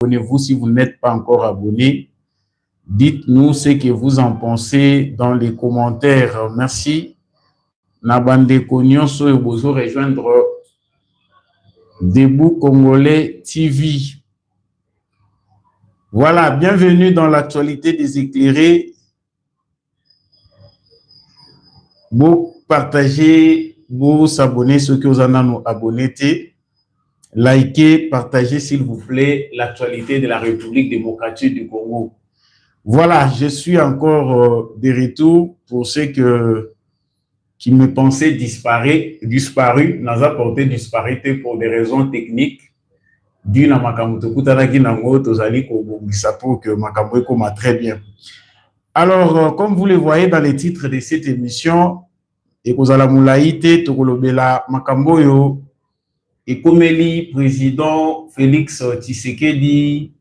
abonnez-vous si vous n'êtes pas encore abonné. Dites-nous ce que vous en pensez dans les commentaires. Merci. Nabande Konyonso et Bozo rejoindre Debout Congolais TV. Voilà, bienvenue dans l'actualité des éclairés. Vous partagez, vous s'abonnez, ceux qui vous en ont abonné, likez, partagez s'il vous plaît l'actualité de la République démocratique du Congo. Voilà, je suis encore de retour pour ceux qui me pensaient disparu, n'a apporté disparité pour des raisons techniques. D'une à Makamoto Kutanaki Nango, Tozali Kobo que Makambo Koma très bien. Alors, comme vous le voyez dans les titres de cette émission, Ekozala Moulaïte, Tokolobela Makamboyo, Ekomeli, président Félix Tshisekedi,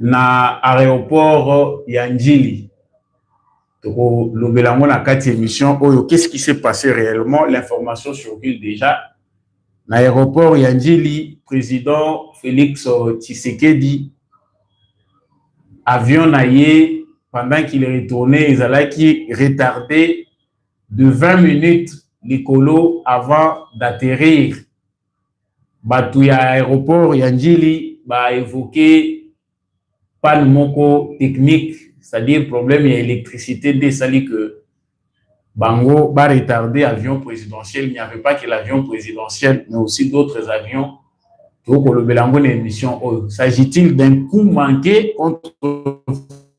na aéroport Yanjili. Tokolobela Mona 4 émissions, Oyo, qu'est-ce qui s'est passé réellement? L'information circule déjà. L'aéroport Yanjili, président Félix Tshisekedi, avion naïe, pendant qu'il est retourné, ils allaient retardé de 20 minutes l'écolo avant d'atterrir. Batouya aéroport Yanjili va évoquer panne moko technique, c'est-à-dire problème d'électricité, des sali que Bango va retarder l'avion présidentiel. Il n'y avait pas que l'avion présidentiel, mais aussi d'autres avions. S'agit-il d'un coup manqué contre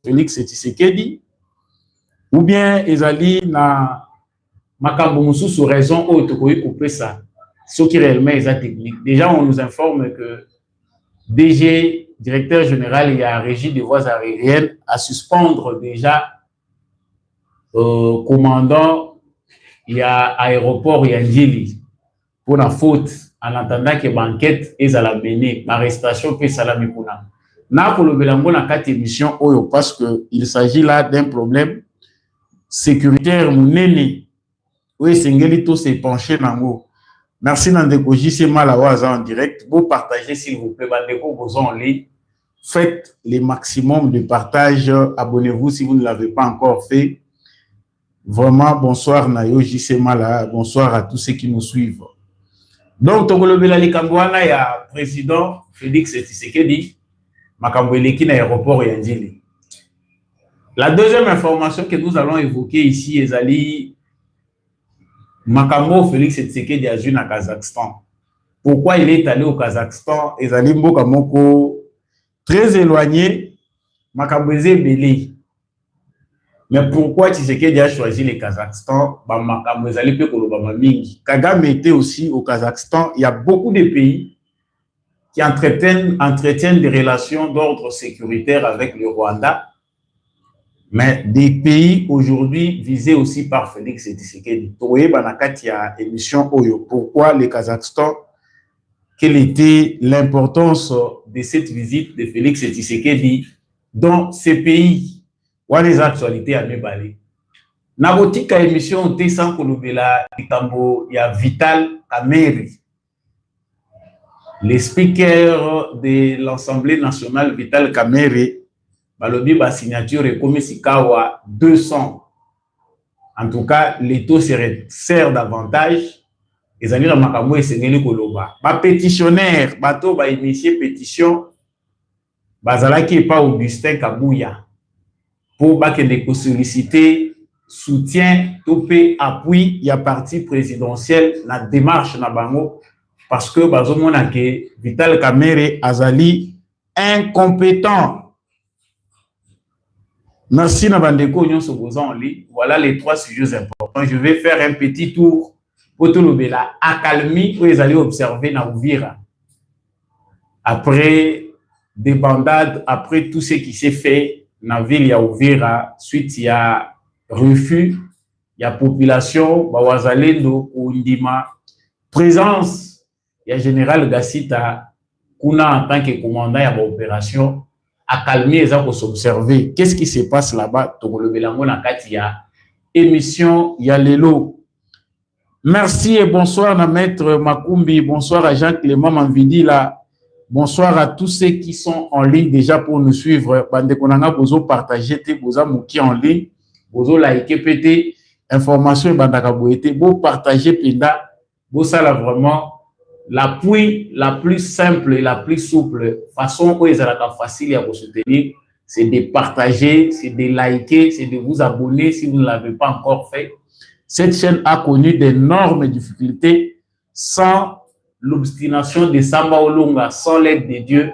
Félix Tshisekedi ou bien Ezali na Makamboussou sous raison où tu couper ça? Ce qui réellement est technique. Déjà, on nous informe que DG, directeur général, il y a la régie des voies aériennes à suspendre déjà commandant, il y a aéroport Yanjili pour la faute en attendant que l'enquête est à la menée, l'arrestation peut salami kuna. Na pour le belango na 4 émissions oyo parce que il s'agit là d'un problème sécuritaire munene. Oui, sengeli tout s'est penché nango. Merci Nandeko JC Malawaza en direct. Vous partagez s'il vous plaît, Bandeko vous en ligne. Faites le maximum de partage. Abonnez-vous si vous ne l'avez pas encore fait. Vraiment, bonsoir Nayo JC Mala, bonsoir à tous ceux qui nous suivent. Donc, Togolobela Likambouana, il y a président Félix Tshisekedi, Makamboueleki na aéroport Yanjili. La deuxième information que nous allons évoquer ici, Ezali Makambo Félix Tshisekedi a joué au Kazakhstan. Pourquoi il est allé au Kazakhstan? Ezali Mboka Moko très éloigné, Makamboueze Belé. Mais pourquoi Tshisekedi a choisi le Kazakhstan? Kagame était aussi au Kazakhstan. Il y a beaucoup de pays qui entretiennent des relations d'ordre sécuritaire avec le Rwanda, mais des pays aujourd'hui visés aussi par Félix Tshisekedi. Pourquoi le Kazakhstan? Quelle était l'importance de cette visite de Félix Tshisekedi dans ces pays? Ou les actualités à Mébali. Nabotika émission Tessan Kolobela Itambo, il y a Vital Kamerhe, le speaker de l'Assemblée nationale Vital Kamerhe, balobi ba signature et comme Sikawa 200. En tout cas, les taux se resserrent davantage. Les amis de Makambo et Sengeli Koloba. Ba pétitionnaire, bato ba initié pétition, bazalaki pas Augustin Kabouya. Pour solliciter soutien, topé, appui, il y a parti présidentiel, la démarche na bango, parce que bazomona ke Vital Kamerhe azali incompétent. Merci na bandeko nyonso bozan li. Voilà les 3 sujets importants. Je vais faire un petit tour pour tout le la accalmie où ils allaient observer na Uvira. Après des bandades, après tout ce qui s'est fait dans la ville ya Uvira, suite il y a refus, il y a population, Bawazalendo, Oundima, présence, il y a général Gassita, Kuna en tant que commandant de l'opération, a calmé les gens s'observer. Qu'est-ce qui se passe là-bas? Togolobelango na Katia, émission Yalelo. Merci et bonsoir à Maître Makumbi, bonsoir à Jean-Clément Manvidi là. Bonsoir à tous ceux qui sont en ligne déjà pour nous suivre. Bande konanga bozo partager te boza muki en ligne, bozo liker pété information bandaka boete, bo partager penda, bo ça là vraiment l'appui la plus simple et la plus souple façon où ils ont facile à vous soutenir, c'est de partager, c'est de liker, c'est de vous abonner si vous ne l'avez pas encore fait. Cette chaîne a connu d'énormes difficultés sans l'obstination de Samba Olunga, sans l'aide de Dieu,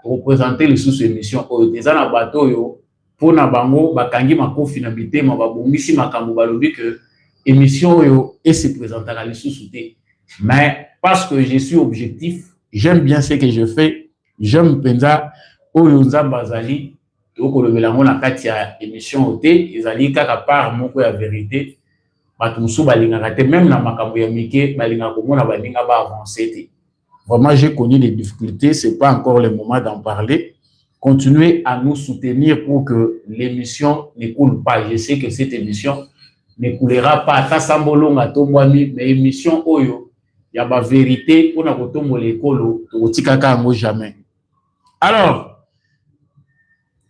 pour représenter les sous-émissions. Des ans bateau pour na bango bakangi makofi na bitema babongisi makambo balobi que émission yo et se présenter à les sous-souté. Mais parce que je suis objectif, j'aime bien ce que je fais, j'aime penza oyo nzamba zali to le belango na kati ya émission oté ezali kaka part moko ya vérité. Même na makambo ya mike balinga komona balinga ba avancer. Vraiment j'ai connu des difficultés, c'est pas encore le moment d'en parler. Continuez à nous soutenir pour que l'émission ne coule pas. Je sais que cette émission ne coulera pas ta sambolonga to mwami, mais émission oyo ya ba vérité pour na kotombo lekolo to tikaka ngo jamais. Alors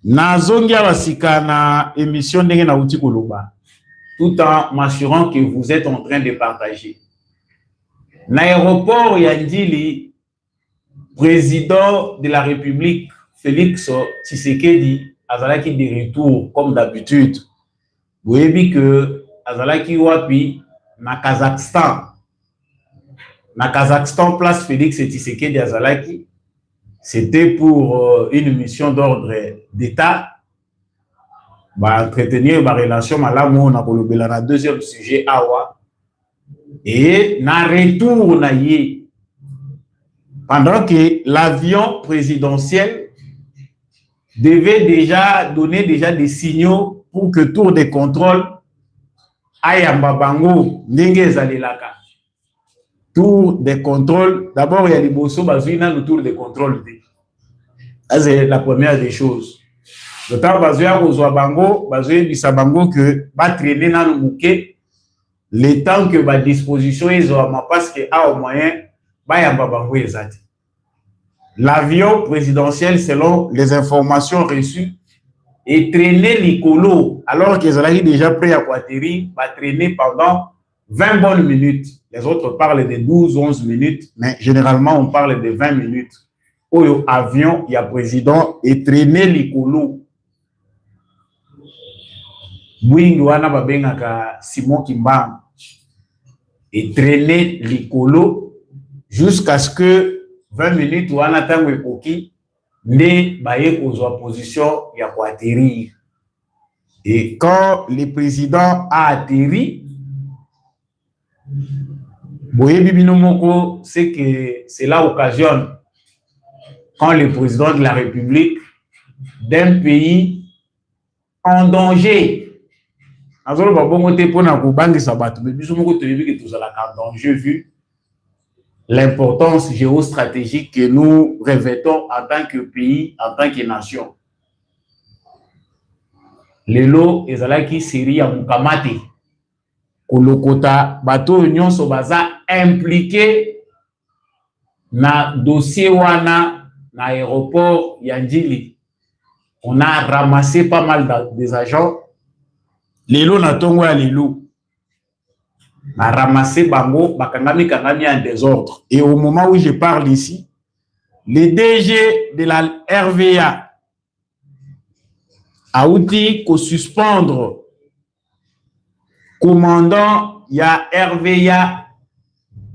nazongi abasika na émission ndenge na uti koloba, tout en m'assurant que vous êtes en train de partager. L'aéroport Yandili, président de la République, Félix Tshisekedi, Azalaki de retour, comme d'habitude. Vous avez vu que Azalaki Wapi, na Kazakhstan. Na Kazakhstan, place Félix Tshisekedi Azalaki. C'était pour une mission d'ordre d'État. Entretenir ma relation malamu na kolobela na deuxième sujet awa et na retour na ye pendant que l'avion présidentiel devait déjà donner des signaux pour que tour de contrôle ayamba bango ndenge ezalelaka. Tour de contrôle d'abord il y a liboso bazwina le tour de contrôle. C'est la première des choses. Le temps bazoya kozwa bango, bazoya bisa bango que ba traîner na lubuke le temps que ba disposition ezoma parce que a au moyen ba yamba bango ezati. L'avion présidentiel selon les informations reçues est traîné likolo alors qu'ils allaient déjà prêts à atterrir, ba traîner pendant 20 bonnes minutes. Les autres parlent de 12-11 minutes, mais généralement on parle de 20 minutes. Oyo avion, il y a président et traîné likolo. Bwingi wana babengaka Simon Kimbangu et traîner likolo jusqu'à ce que 20 minutes wana tango ekoki nde baye kozwa position ya atterrir. Et quand le président a atterri, boyebi bino moko, c'est que cela occasionne quand le président de la République d'un pays en danger vu l'importance géostratégique que nous revêtons en tant que pays, en tant que nation. Lelo ezalaki série ya mukamate kolokota bato nyonso baza impliqué na dossier wana na aéroport Yandili. On a ramassé pas mal des agents. Lelo na tongo ya lelo a ramassé bango bakangami kangami en désordre. Et au moment où je parle ici, le DG de la RVA a outil qu'on suspendre commandant ya RVA ya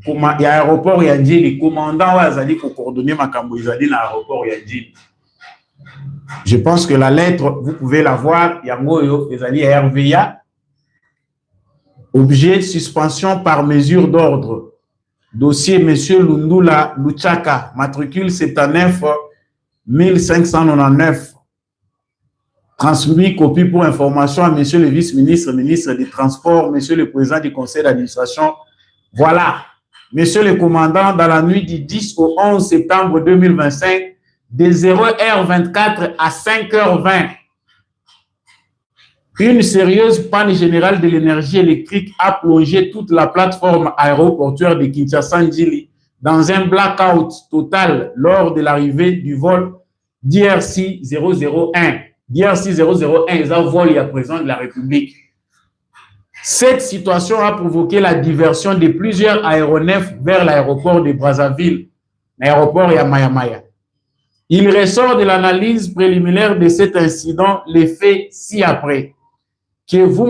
aéroport Yandili, commandant Azali ko coordonner makambo ezali na aéroport Yandili. Je pense que la lettre, vous pouvez la voir, Yangoyo, Ezali RVA, objet suspension par mesure d'ordre. Dossier Monsieur Lundula Luchaka, matricule 79 1599. Transmis copie pour information à Monsieur le vice-ministre, ministre des Transports, Monsieur le président du conseil d'administration. Voilà, Monsieur le commandant, dans la nuit du 10 au 11 septembre 2025, de 0h24 à 5h20, une sérieuse panne générale de l'énergie électrique a plongé toute la plateforme aéroportuaire de Kinshasa-Njili dans un blackout total lors de l'arrivée du vol DRC 001. DRC 001 est un vol et à présent de la République. Cette situation a provoqué la diversion de plusieurs aéronefs vers l'aéroport de Brazzaville, l'aéroport Yamayamaya. Il ressort de l'analyse préliminaire de cet incident les faits ci-après, que vous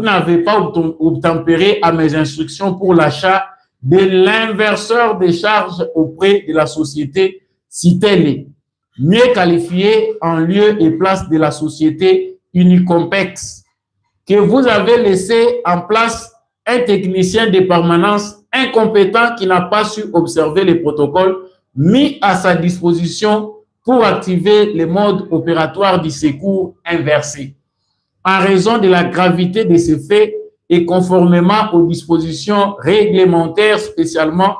n'avez pas obtempéré à mes instructions pour l'achat de l'inverseur de charges auprès de la société Citelle, mieux qualifiée en lieu et place de la société Unicompex, que vous avez laissé en place un technicien de permanence incompétent qui n'a pas su observer les protocoles mis à sa disposition pour activer les modes opératoires du secours inversé. En raison de la gravité de ces faits et conformément aux dispositions réglementaires, spécialement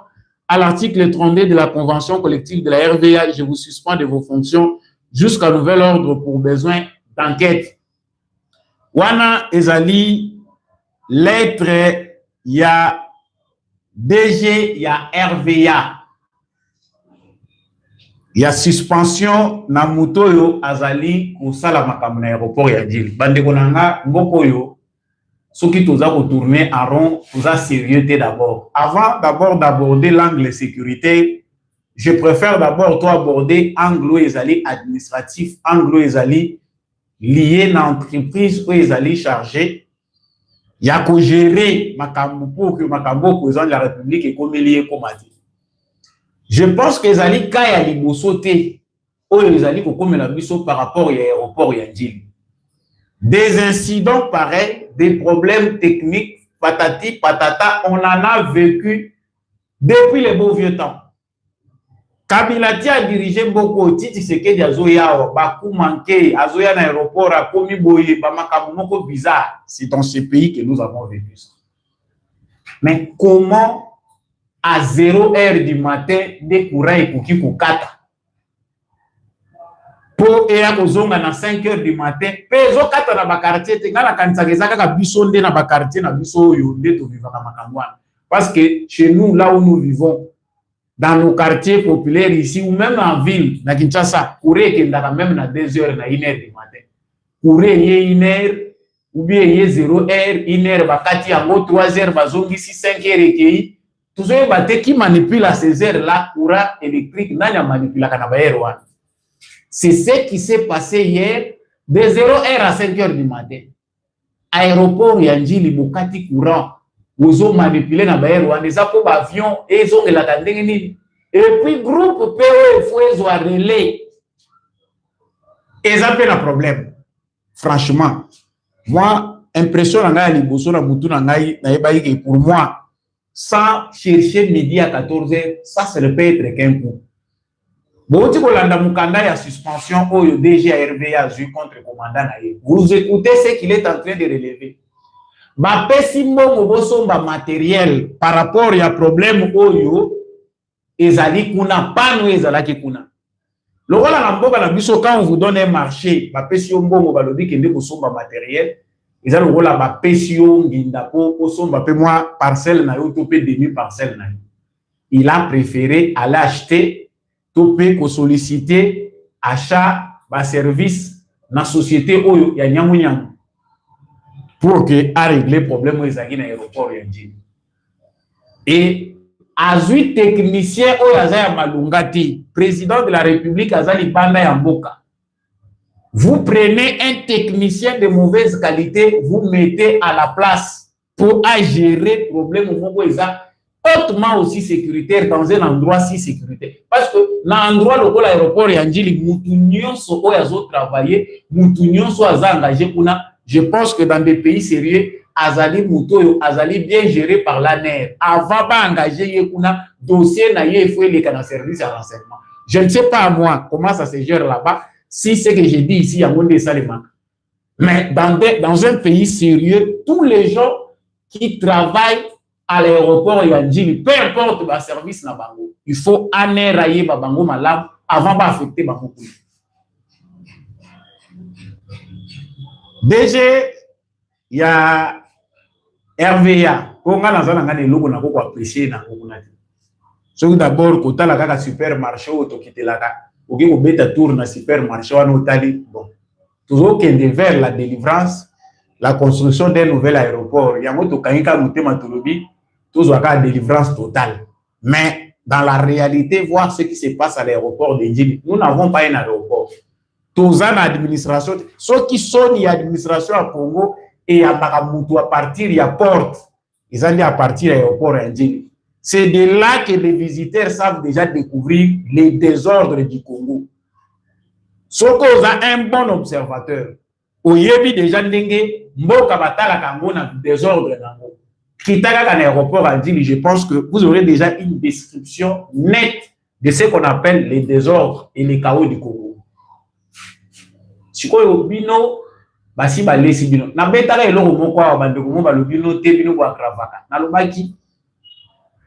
à l'article 32 de la Convention collective de la RVA, je vous suspends de vos fonctions jusqu'à nouvel ordre pour besoin d'enquête. Wana ezali lettre ya DG ya RVA. Ya suspension na mutoyo azali kusala makambo na aéroport ya Djili. Bandeko nanga ngoko yo soki toza ko tourner en rond, toza sérieux d'abord. Avant d'abord d'aborder l'angle sécurité, je préfère d'abord toi aborder anglo ezali administratif, anglo ezali lié na entreprise ou ezali chargé ya ko gérer makambo pour que makambo président de la République et comme lié comme a dit. Je pense que ezali kaya liboso te oyo ezali ko komela biso par rapport à l'aéroport ya Djili. Des incidents pareils, des problèmes techniques, patati patata, on en a vécu depuis les beaux vieux temps. Kabila a dirigé beaucoup Titi Sekedi azoya baku manqué azoya na aéroport a komi boye ba makambo moko bizarre. C'est dans ce pays que nous avons vécu ça. Mais comment à 0 heure du matin, des courants et pour qui pour 4. Pour et à kozonga na 5 heures du matin, peso 4 na ba quartier te ngala kanisa kezaka ka biso nde na ba quartier na biso yo nde to vivaka makamwana. Parce que chez nous là où nous vivons dans nos quartiers populaires ici ou même en ville na Kinshasa, courant qui ndaka même na 2 heures na 1 heure du matin. Courant yé 1 heure ou bien yé 0 heure 1 heure bakati yango 3 heures bazongi 5 heures ekei. Tout ce qui manipule à ces heures-là, courant électrique, n'a manipulé à c'est ce qui s'est passé hier, de 0 heure à 5 heures du matin. Aéroport Djili Bokati courant, vous ont manipulé à Baerwan, les avions, et ils ont la et puis groupe PO, il faut relais. Et ça fait un problème. Franchement, moi, impression pour moi, sans chercher midi à 14h, ça c'est le peut-être qu'un coup. Bon, tu vois, la suspension au DG RVA contre le commandant. Vous écoutez ce qu'il est en train de relever. Ma pessimum matériel par rapport à problème oyo ezali kuna pano ezalaki kuna. Le rôle à la quand on vous donne un marché, ma pessimum balobi kende kosomba matériel. Ils ont le rôle à ma pétion, moi parcelle na yo topé demi parcelle na yo. Il a préféré aller acheter topé ko solliciter achat ba service na société oyo ya nyamu nyamu pour que a régler problème aux na aéroport ya Djili. Et azui technicien oyo azaya malungati président de la République azali banda ya mboka. Vous prenez un technicien de mauvaise qualité, vous mettez à la place pour gérer le problème hautement aussi sécuritaire dans un endroit si sécuritaire. Parce que dans l'endroit où l'aéroport est Djili, je pense que dans des pays sérieux, Azali Mouto, Azali bien géré par l'ANER. Avant d'engager un dossier, il faut les canaux service à renseignement. Je ne sais pas moi comment ça se gère là-bas. Si c'est que j'ai dit ici, il y a un Salima. Mais dans un pays sérieux, tous les gens qui travaillent à l'aéroport Djili, peu importe le service na bango, il faut anérailler bango malam avant d'affecter bango. DG, il y a RVA. On a apprécié soki d'abord kotala kaka supermarché oyo tokitelaka okoki kobeta tour na supermarché wana otali bon tozokende vers la délivrance la construction d'un nouvel aéroport yango tokangi kaka motema tolobi tozwaka délivrance totale mais dans la réalité voir ce qui se passe à l'aéroport de Njili nous n'avons pas un aéroport toza na administration soki soni ya administration ya Congo et ya bakamutu à partir ya porte ils ont dit à partir de l'aéroport ya Njili. C'est de là que les visiteurs savent déjà découvrir les désordres du Congo. Ce qu'on a un bon observateur, au yebi déjà ndenge mboka batala kango na désordre nango. Kitaka kan aéroport a dit, je pense que vous aurez déjà une description nette de ce qu'on appelle les désordres et les chaos du Congo. Sikoyo bino basi balesi bino. Na betala eloko moko wa bandeko mo balobino te bino kwa kravaka. Na lobaki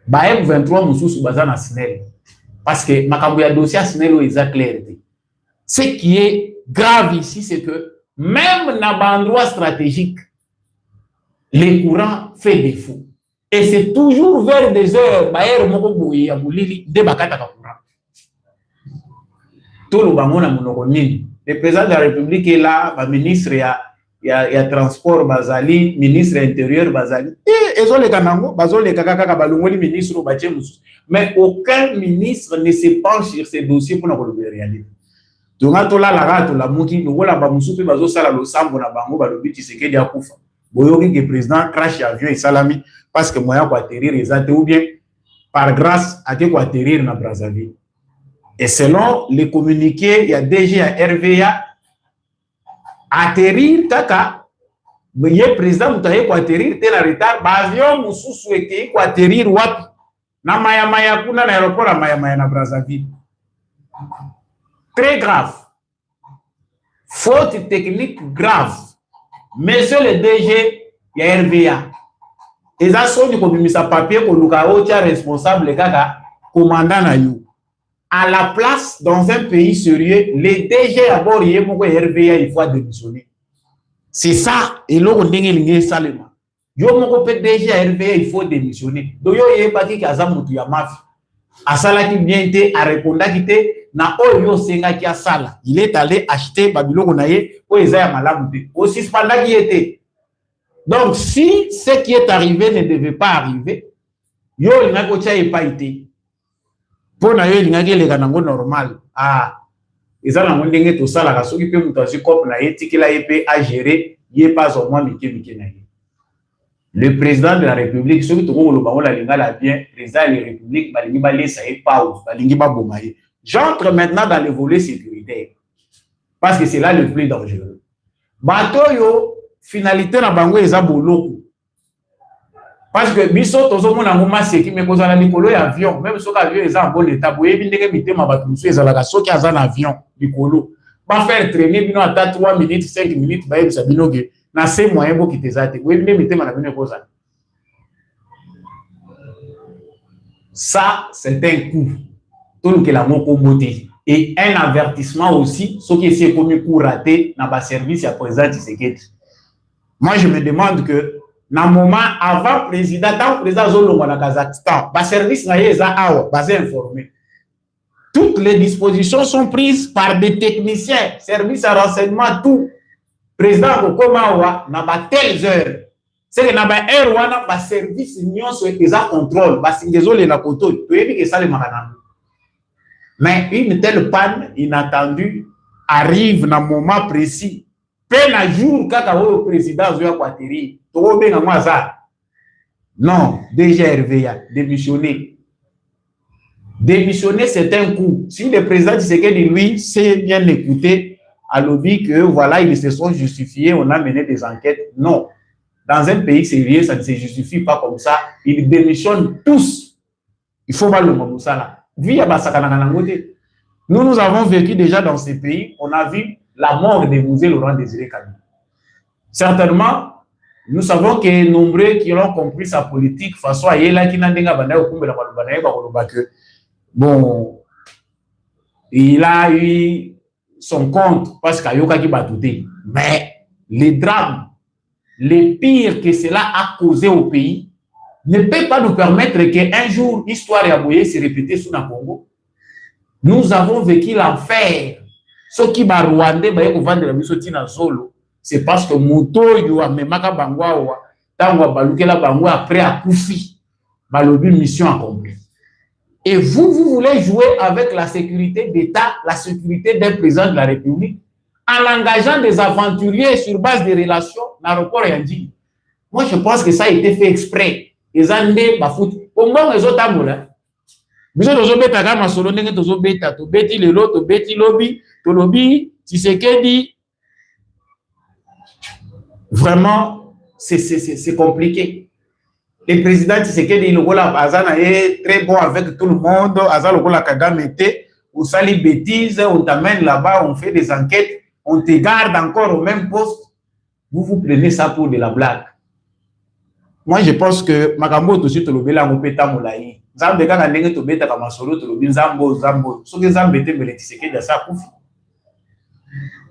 ba M23 mususu baza na SNEL parce que makambo ya dossier SNEL est clair. Ce qui est grave ici c'est que même dans l'endroit stratégique les courants fait défaut et c'est toujours vers des heures baer moko boye ya bulili de bakata ka courant tout le bango na monoko nini le président de la République est là ba ministre ya transport bazali ministre intérieur bazali et ezole kanango bazole kaka balongoli ministre batie musu mais aucun ministre ne se penche sur ces dossiers pour na koloba réalité donc atola la rato la muki ngola ba musu pe bazo sala lo sambo na bango balobi Tshisekedi akufa boyoki que président crash avion et salami parce que moyen ko atterrir ezate ou bien par grâce a ko atterrir na Brazzaville et selon les communiqués il y a DG à RVA atterrir kaka le président mutaye ko atterrir te na retard ba avion mususu eke ko atterrir wapi na maya kuna na aéroport na maya na Brazzaville. Très grave, faute technique grave. Monsieur le DG ya RVA eza soni ko bimisa papier ko luka ocha responsable kaka commandant na you à la place dans un pays sérieux les DG d'abord yemo ko RVA il faut démissionner. C'est ça et l'on ndenge lingi salema yo moko pe DG RVA il faut démissionner donc yo yebaki kaza mutu ya mafia asalaki bien te a répondaki te na oyo senga ki asala il est allé acheter babiloko na ye o eza ya malamu te o suspendaki été. Donc si ce qui est arrivé ne devait pas arriver yo linga ko tia epa été pona yo linga ke le kanango normal eza na ndenge to sala ka soki pe mutu asi cop na ye tikila ye pe a gérer ye pas au moins mike na ye. Le président de la République, ceux qui ont la bien, président de la République, j'entre maintenant dans le volet sécuritaire. Parce que c'est là le plus dangereux. Bateau, finalité, na bango eza boloko. Parce que biso tozo mona ngoma seki me kozala likolo ya avion, même soki avion eza en bon état, boye bindeke mitema bato musu ezalaka soki aza na avion likolo. Ba faire traîner bino ata 3 minutes, 5 minutes, ba yebisa bino ke na ces moyens bo kitezate webine mitema na bino kozala. Ça c'est un coup tout que la moko beauté et un avertissement aussi ce qui est comme coup raté dans ba service à président Tshisekedi. Moi je me demande que na moment avant président tant président Zolongo na Kazakhstan ba service na yeza awa ba informé. Toutes les dispositions sont prises par des techniciens, service à renseignement tout. Président Kokomawa n'a pas telles heures. C'est que n'a pas heure wana ba service union sur eza contrôle ba singezole na koto to yebi ke sale makana. Mais une telle panne inattendue arrive dans un moment précis. Peine à jour kaka o président zo ya atterrir. To benga mwaza. Non, déjà RVA démissionner. Démissionner c'est un coup. Si le président Tshisekedi lui sait bien écouter à lobby que voilà, ils se sont justifiés, on a mené des enquêtes. Non. Dans un pays sérieux, ça ne se justifie pas comme ça. Ils démissionnent tous. Il faut mal le monde ça là. Nous avons vécu déjà dans ces pays. On a vu la mort de Mosé Laurent Désiré Kabila. Certainement, nous savons que nombreux qui ont compris sa politique, façon à Yela qui n'a pas que bon, il a eu son compte parce qu'il y a eu batouté. Mais les drames, les pires que cela a causé au pays, ne peut pas nous permettre qu'un jour, l'histoire Yaboye se répète sous le Congo. Nous avons vécu l'enfer. Ce qui va Rwandais, c'est parce que Moto Yoa Memaka Bangwa, Tangwa Balukela Bangwa après à Koufi, Balobi mission accomplie. Et vous voulez jouer avec la sécurité d'État, la sécurité d'un président de la République, en engageant des aventuriers sur base des relations dans l'aéroport Yandi. Moi, je pense que ça a été fait exprès. Les Andés, Bafout. Au moins, les autres amours, vous êtes aux bêta, comme solo, n'est que aux bêta, to bêti le lot, to bêti lobby, to lobby, si c'est qu'elle dit. Vraiment, c'est compliqué. Le président Tshisekedi Lokola Azana est très bon avec tout le monde. Azana Lokola Kagame était, on sali bêtises, on t'amène là-bas, on fait des enquêtes, on te garde encore au même poste. Vous prenez ça pour de la blague. Moi, je pense que Makambo aussi te lobela ngopeta molayi. Zambe kanga ndenge to beta kama solo to lobi nzambo. Ce que Zambe te me Tshisekedi ça kufi.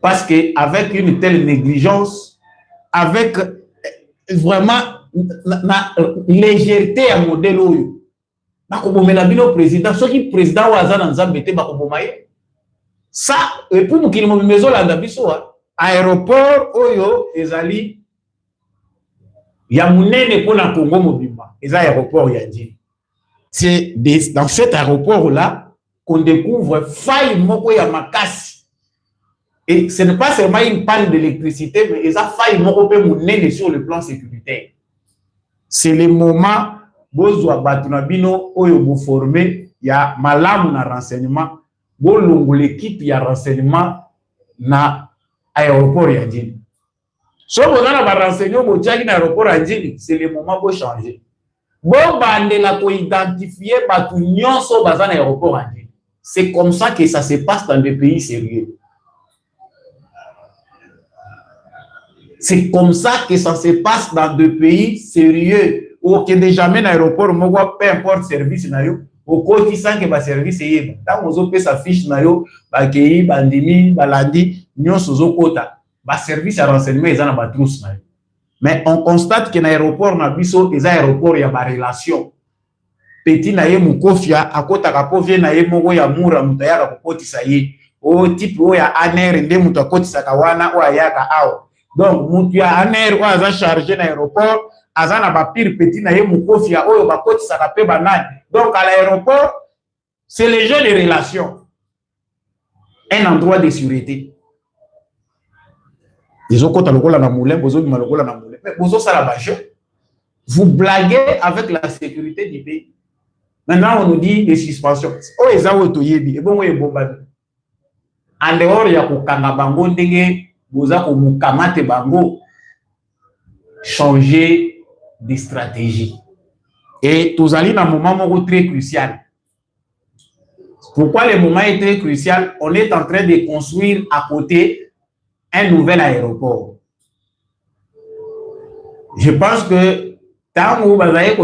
Parce que avec une telle négligence, avec vraiment na légèreté à modèle oyo bakobomela bino président soki président waza na nzambe te bakoboma ye ça et puis mukili mo mezo landa biso aéroport oyo ezali ya munene pona Congo mobimba eza aéroport ya Njili. C'est dans cet aéroport là qu'on découvre faille moko ya makasi. Et ce n'est pas seulement une panne d'électricité, mais il y a failli monter sur le plan sécuritaire. C'est le moment où vous avez formé, il y a malam na renseignement, l'équipe y a renseignement na aéroport Yandjili. Si vous avez renseignement na aéroport Yandjili, c'est le moment où changer. Bon bande la ko identifier batu nyonso bazana aéroport Yandjili. C'est comme ça que ça se passe dans des pays sérieux. C'est comme ça que ça se passe dans des pays sérieux. Ou que déjà même l'aéroport, peu importe service, au quotidien que le service est. Quand on a sa fiche, bakei, bandimi, balandi, nyon sozo kota. Le service à renseignement est dans la trousse. Mais on constate que l'aéroport n'a biso, les aéroports, il y a des relations. Petit naye mukofia, à kota kapovie naye mogo ya mura, mutayaka kokoti saye. O type o ya aner, nde mutakoti sakawana, o ayaka ao. Donc, mutu ya aner, o aza chargé l'aéroport, aza na ba pire petit naye mukofia, o yo bakoti sakape banane. Donc, à l'aéroport, c'est le jeu de relations. Un endroit de sûreté. Ils ont compté le na moulin, vous avez le na moulin. Mais vous avez la jeu. Vous blaguez avec la sécurité du pays. Maintenant, on nous dit des suspensions. Oh, ils ont autoyébi. Et bon, oui, bon, en dehors, il y a Kokanga Bango, vous avez Mukamate Bango, changer de stratégie. Et tous allez dans un moment très crucial. Pourquoi le moment est très crucial? On est en train de construire à côté un nouvel aéroport. Je pense que tant que vous avez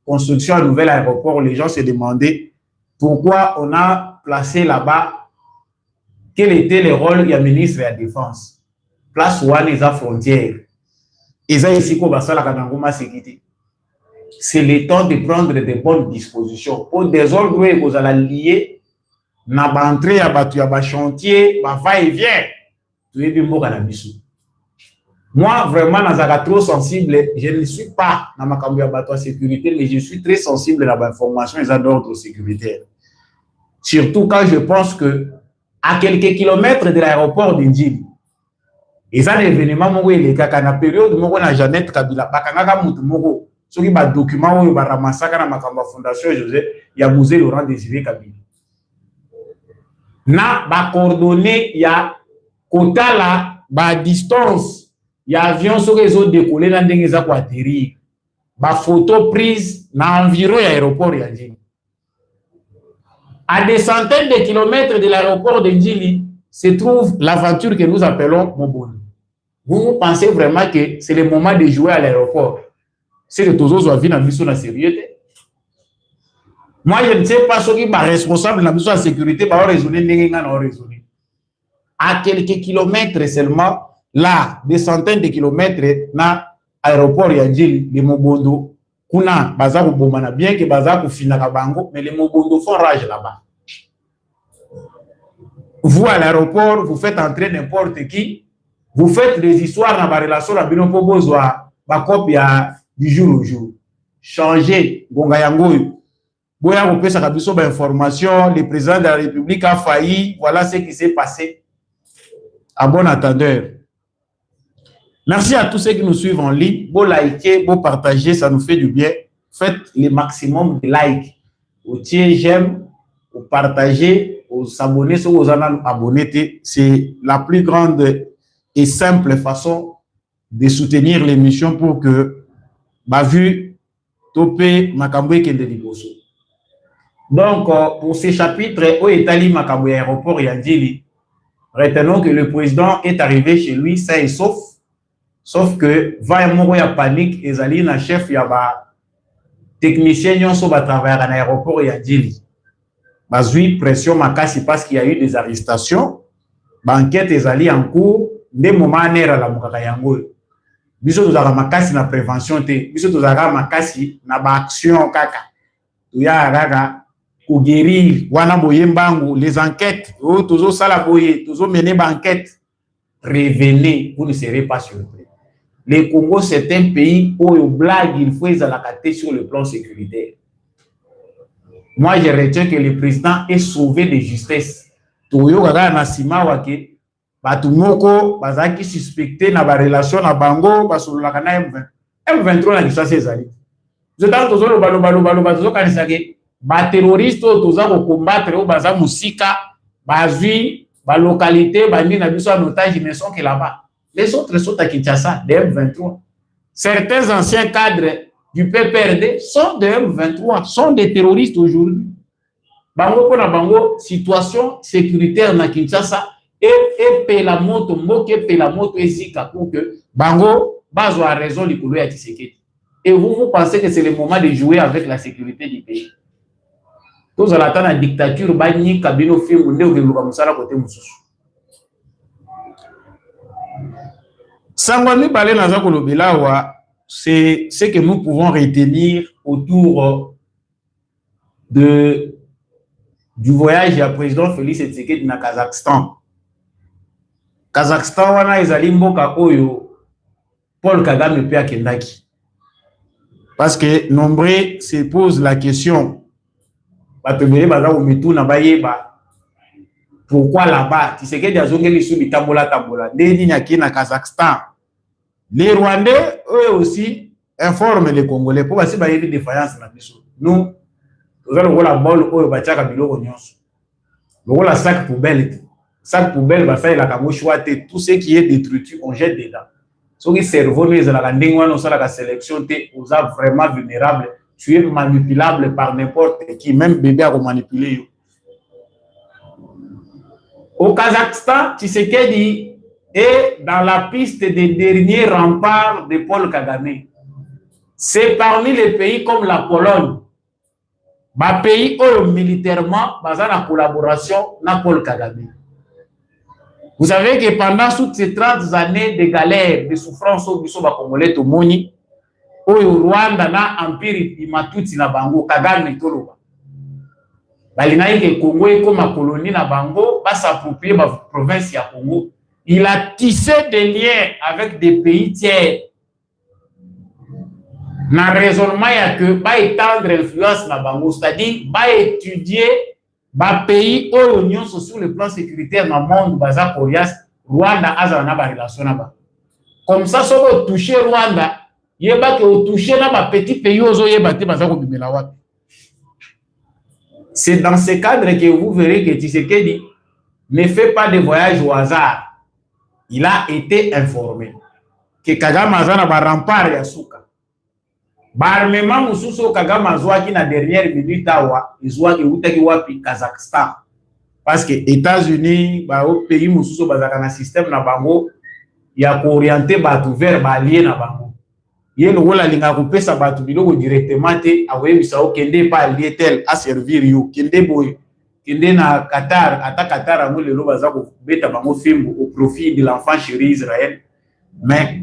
construction un nouvel aéroport, les gens se demandaient pourquoi on a placé là-bas, quel était le rôle du ministre de la Défense. Place où les frontières. Et ça ici qu'on va la sécurité. C'est le temps de prendre de bonnes dispositions. Pour des ordres que vous allez lier, n'a pas entré à un chantier, va et vient. Moi, vraiment, dans trop sensible, je ne suis pas dans ma campagne sécurité, mais je suis très sensible dans l'information et d'ordre sécuritaire. Surtout quand je pense que à quelques kilomètres de l'aéroport d'Indjili, et ça, l'événement, il y a une période où on a Jeannette Kabila, ceux qui ont des documents, ils ont ramassé dans ma fondation José, il y a Musée Laurent Désiré Kabila. Na ba coordonné, il y a quota là, ba distance, il y a avion sur les autres décollés dans des atterrir. Ba photo prise dans environ l'aéroport Yandjili. À des centaines de kilomètres de l'aéroport de Ndjili se trouve l'aventure que nous appelons Moboni. Vous pensez vraiment que c'est le moment de jouer à l'aéroport? C'est le tozo soit vu dans la sérieux. Moi, je ne sais pas ce qui est responsable de la sécurité, va raisonner, raisonner. À quelques kilomètres seulement, là, des centaines de kilomètres, na aéroport ya Djili, les Mobondo, kuna baza kubomana bien que baza kufinaka bango, mais les Mobondo font rage là-bas. Vous à l'aéroport, vous faites entrer n'importe qui, vous faites des histoires dans la relation la bino po bozwa ba copie du jour au jour. Changer gonga yango. Boya ko pesa kabiso ba information, le président de la République a failli, voilà ce qui s'est passé. À bon attendeur. Merci à tous ceux qui nous suivent en ligne. Beau liker, beau partager, ça nous fait du bien. Faites le maximum de likes. Au tiers j'aime, au partager, aux abonnés, ceux aux abonnés. C'est la plus grande et simple façon de soutenir l'émission pour que ma vue topé Makamboué Kende Liboso. Donc, pour ces chapitres, au Italie Makamboué aéroport Yandili, retenons que le président est arrivé chez lui sain et sauf que va y panique et Zali na chef y a technicien yon so ba travailler à l'aéroport Yandili. Bazui pression makasi parce qu'il y a eu des arrestations. Banquette ezali en cours des moments nera la mukaka yango. Biso tozaka makasi na prévention te, biso tozaka makasi na ba action kaka. Tuya kaka ko guérir wana boyembangu les enquêtes, tozo sala boye, tozo mener ba enquête. Revenez, vous ne serez pas surpris. Le Congo c'est un pays où au blague il faut ezalakate sur le plan sécuritaire. Moi, je retiens que le président est sauvé de justesse. Toyo kaka na sima wake batu moko bazaki suspecté na ba relation na bango basololaka na M23 na kisasa ezali. Zeta tozolo balo bazo kanisa ke ba terroriste toza ko combattre o baza musika bazui ba localité bandi na biso en otage mais sont que là-bas. Les autres sont à Kinshasa, de M23. Certains anciens cadres du PPRD sont de M23, sont des terroristes aujourd'hui. Bango pona bango, situation sécuritaire na Kinshasa, et pela moto, moke pela moto ezika pour que bango bazo a raison du couloir à Tshisekedi. Et vous pensez que c'est le moment de jouer avec la sécurité du pays. Tous à la temps la dictature, bani kabino film ou ndeo geluka musala kote mususu. Sangwami balé na zako lobilawa, c'est ce que nous pouvons retenir autour du voyage du président Félix Tshisekedi na Kazakhstan. Kazakhstan wana ezali mboka oyo Paul Kagame pe akendaki. Parce que nombreux se posent la question. Batebele baza omituna bayeba. Pourquoi là-bas Tshisekedi azongeli su bitambola ndeni nyaki na Kazakhstan. Les Rwandais, eux aussi, informent les Congolais. Pour que y ait des défaillances dans biso. Nous, nous allons la balle au Bachaka Biloko Nyonso. Nous allons la sac poubelle. Sac poubelle va faire la camochouate. Tout ce qui est détruit, on jette dedans. Ce qui cerveau, nous allons la sélection, vous êtes vraiment vulnérable. Tu es manipulable par n'importe qui, même bébé à manipuler. Au Kazakhstan, Tshisekedi est dans la piste des derniers remparts de Paul Kagame. C'est parmi les pays comme la Pologne. Ma pays militairement basé en collaboration avec Paul Kagame. Vous savez que pendant toutes ces 30 années de galère, de souffrance au biso ba Congolais to moni, au Rwanda na empire imatuti na bango Kagame toloba. Balinaï que Congo est comme ma colonie na bango, va s'approprier ma province ya Congo. Il a tissé des liens avec des pays tiers. Na raisonnement y a que va étendre l'influence na bango, c'est-à-dire va étudier ba pays où l'union sur le plan sécuritaire dans le monde baza Corias, Rwanda azana ba relation na ba. Comme ça, si on touche Rwanda, yeba que on touche na ba petit pays ozo yeba te baza ko bimela wapi. C'est dans ce cadre que vous verrez que Tshisekedi ne fait pas de voyage au hasard. Il a été informé que Kagame azana ba rempart ya suka. Barmema mususu Kagame azwaki na dernière minute awa izwaki utaki wapi Kazakhstan. Parce que États-Unis ba au pays mususu bazaka na système na bango ya ko orienter batu vers ba allié na bango. Yelo wala linga kopesa batu biloko directement te awebisa o kende pa allié tel a servir yo kende boy kende na Qatar ata Qatar amu lelo bazako beta bango film au profit de l'enfant chéri Israël. Mais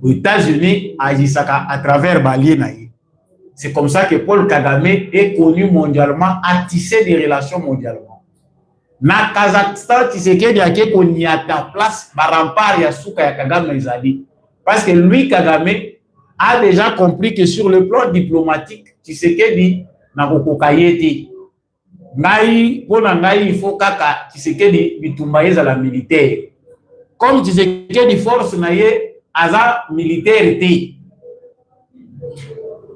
aux États-Unis agisaka à travers Balié. C'est comme ça que Paul Kagame est connu mondialement, a tissé des relations mondialement. Na Kazakhstan, Tshisekedi a qu'il a ta place, Barampar ya Souka ya Kagame Izali. Parce que lui, Kagame, a déjà compris que sur le plan diplomatique, Tshisekedi n'a pas kokayete. Ngai, il faut kaka Tshisekedi bitumbaye za la militaire. Comme Tshisekedi force naye aza militaire te.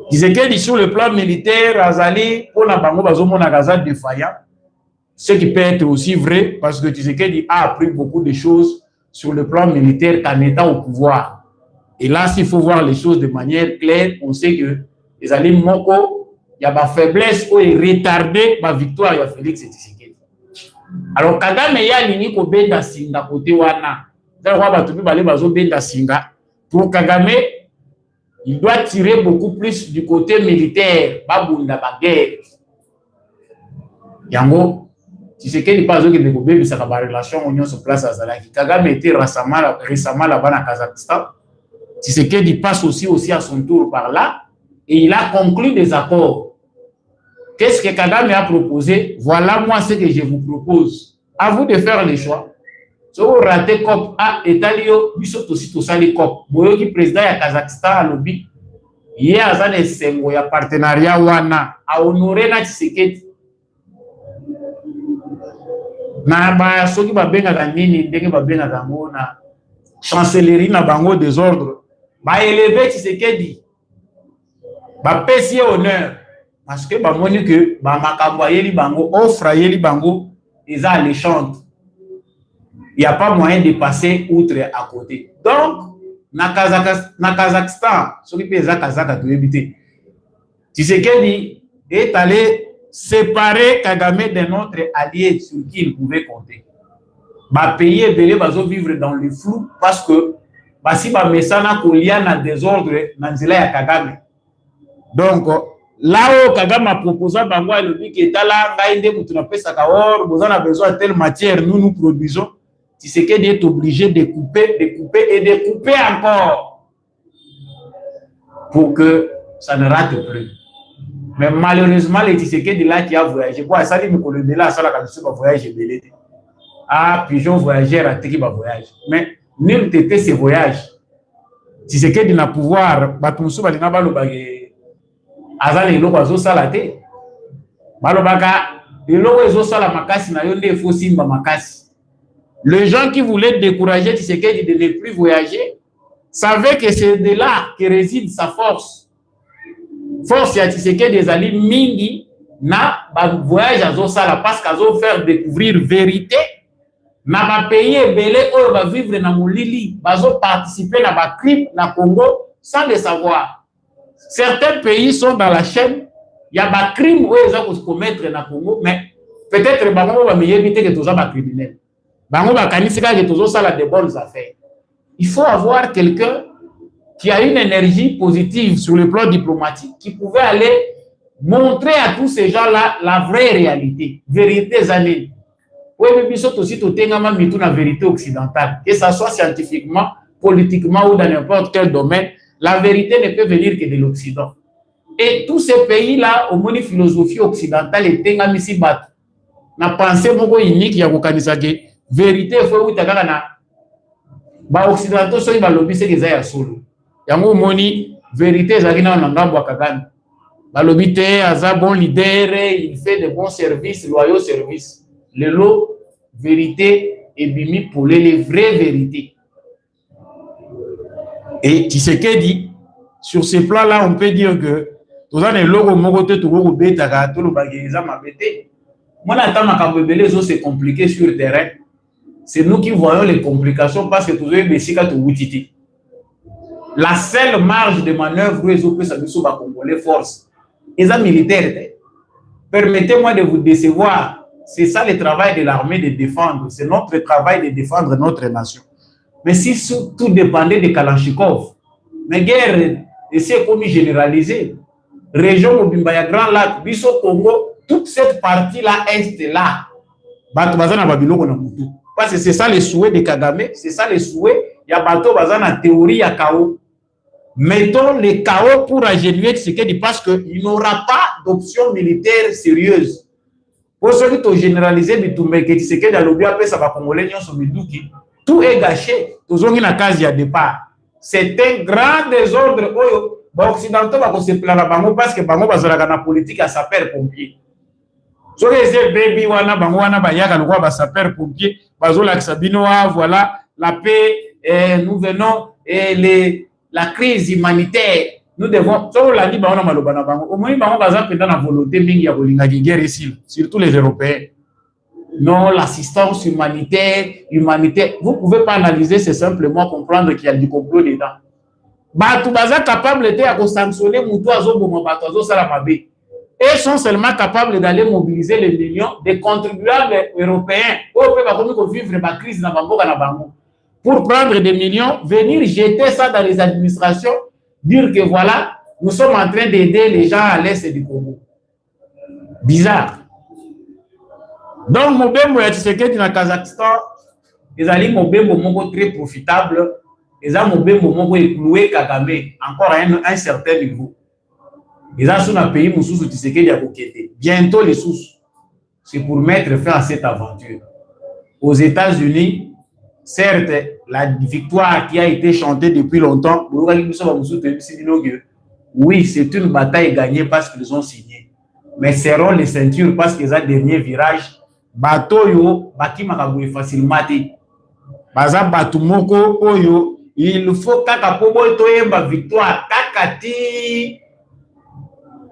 Tshisekedi sur le plan militaire azali pona bango bazomona kaza défaillant. Ce qui peut être aussi vrai parce que Tshisekedi a appris beaucoup de choses sur le plan militaire qu'en étant au pouvoir. Et là, s'il faut voir les choses de manière claire, on sait que les alliés Moko, il y a ma faiblesse ou retardé ma victoire de Félix Tshisekedi. Alors, Kagame ya lini ko benda singa côté wana. Pour Kagame, il doit tirer beaucoup plus du côté militaire, babunda ba guerre. Yango, Tshisekedi pas que de gobe bisa ba relation union sur place à Zalaki. Kagame était récemment là-bas en Kazakhstan. Tshisekedi passe aussi à son tour par là et il a conclu des accords. Qu'est-ce que Kagame a proposé? Voilà moi ce que je vous propose. À vous de faire les choix. Si vous ratez COP, Etalio, Bissot aussi tout ça les COP. Boyoki président ya Kazakhstan à lobby. Il y a un sengo ya partenariat wana a honorer na Tshisekedi. Na ba soki ba benga ka nini ndenge ba benga ka ngona chancellerie na bango désordre. Ba élever Tshisekedi. Ba pesier honneur parce que ba moni que ba makambo yeli bango offre yeli bango eza alléchante. Il n'y a pas moyen de passer outre à côté. Donc, na Kazakhstan, ce qui peut être Kazakh to éviter. Tshisekedi est allé séparer Kagame d'un autre allié sur qui il pouvait compter. Ba pays belé bazo vivre dans le flou parce que si ba mesana kolia na désordre na nzela ya Kagame. Donc là où Kagame a proposé bango a lobi que tala ngainde mutu na pesa ka or, vous en avez besoin de telle matière, nous produisons. Tshisekedi est obligé de couper et de couper encore pour que ça ne rate plus. Mais malheureusement, les Tshisekedi là qui a voyagé, quoi, ça dit que le là, ça la va voyager belé. Ah, pigeon voyageur a qui va voyager. Mais nul n'était ces voyages. Tshisekedi n'a pouvoir, batumsu balinga balo bagé, azali loko azo salate, balo baga, loko azo sala makasi na yonde faut simba makasi. Les gens qui voulaient décourager Tshisekedi de ne plus voyager savaient que c'est de là que réside sa force. Force ya Tshisekedi des alliés mingi na voyage à Zosala parce qu'à faire découvrir vérité na ba pays belé ou va vivre na molili bazo participer na ba crime na Congo sans le savoir. Certains pays sont dans la chaîne, il y a ba crime où ils ont commettre na Congo mais peut-être bango va mieux éviter que tous ba criminels. Bango ba kanisika que tous ça des bonnes affaires. Il faut avoir quelqu'un qui a une énergie positive sur le plan diplomatique, qui pouvait aller montrer à tous ces gens-là la vraie réalité, vérité années. Oui, mais bien sûr aussi tout est la vérité occidentale, que ça soit scientifiquement, politiquement ou dans n'importe quel domaine, la vérité ne peut venir que de l'Occident. Et tous ces pays-là, au moins philosophie occidentale, est un ici bat. Na pensée beaucoup unique, il y a que vérité faut que na ba occidentaux so ba lobby c'est que ça ya solo. Yango moni vérité zakina na ngambo Kagame. Ba lobby te aza bon leader, il fait de bons services, loyaux services. Le lot vérité est bimi pour les vraies vérités. Et Tshisekedi sur ce plan-là, on peut dire que tout ça les logo mogote to go beta to lo bageza mabete. Moi la tama kabebele zo c'est compliqué sur le terrain. C'est nous qui voyons les complications parce que tout le monde la seule marge de manœuvre où ils ont pu s'amuser les forces, les militaires. Permettez-moi de vous décevoir. C'est ça le travail de l'armée de défendre. C'est notre travail de défendre notre nation. Mais si tout dépendait de Kalachnikov, mais guerre, c'est comme généralisé. Région Mobimbaya Grand Lac, Bisso Congo, toute cette partie-là, est là. Parce que c'est ça le souhait de Kagame, c'est ça le souhait. Il y a bateau bazana théorie à Kao. mettons les chaos pour agenouiller Tshisekedi parce qu'il n'aura pas d'option militaire sérieuse. Pour ceux qui ont généralisé Bitumbeke Tshisekedi à l'objet après ça va congolais tout est gâché. Tous ont une case à départ. C'est un grand désordre. Les Occidentaux vont se plaindre parce que bango bazalaka na politique à sapeur pompier. So les baby wana bango wana bayaka lokwa ba sapeur pompier bazola Sabino voilà la paix nous venons et la crise humanitaire nous devons so la dit bango na maloba na bango au moins bango baza penda na volonté mingi ya kolinga guerre ici surtout les Européens. Non, l'assistance humanitaire. Vous ne pouvez pas analyser, c'est simplement comprendre qu'il y a du complot dedans. Batou baza capable de sanctionner Moutouazo Bomobatozo Salamabé. Ils sont seulement capables d'aller mobiliser les millions des contribuables européens pour vivre la crise dans Bango. Pour prendre des millions, venir jeter ça dans les administrations, dire que voilà, nous sommes en train d'aider les gens à l'est du Congo. Bizarre. Donc, Mobembo ya Tshisekedi na Kazakhstan, ils allaient Mobembo moko très profitable, ils ont Mobembo moko écloué Kagame encore à un certain niveau. Ils ont sur un pays Moussous Tshisekedi à Bokete. Bientôt les sous. C'est pour mettre fin à cette aventure. Aux États-Unis, certes, la victoire qui a été chantée depuis longtemps, oui, c'est une bataille gagnée parce qu'ils ont signé. Mais serrons les ceintures parce qu'ils ont dernier virage. Bato yo baki makaboué facilement te baza batu moko oyo il faut kaka pobo toyemba victoire kaka ti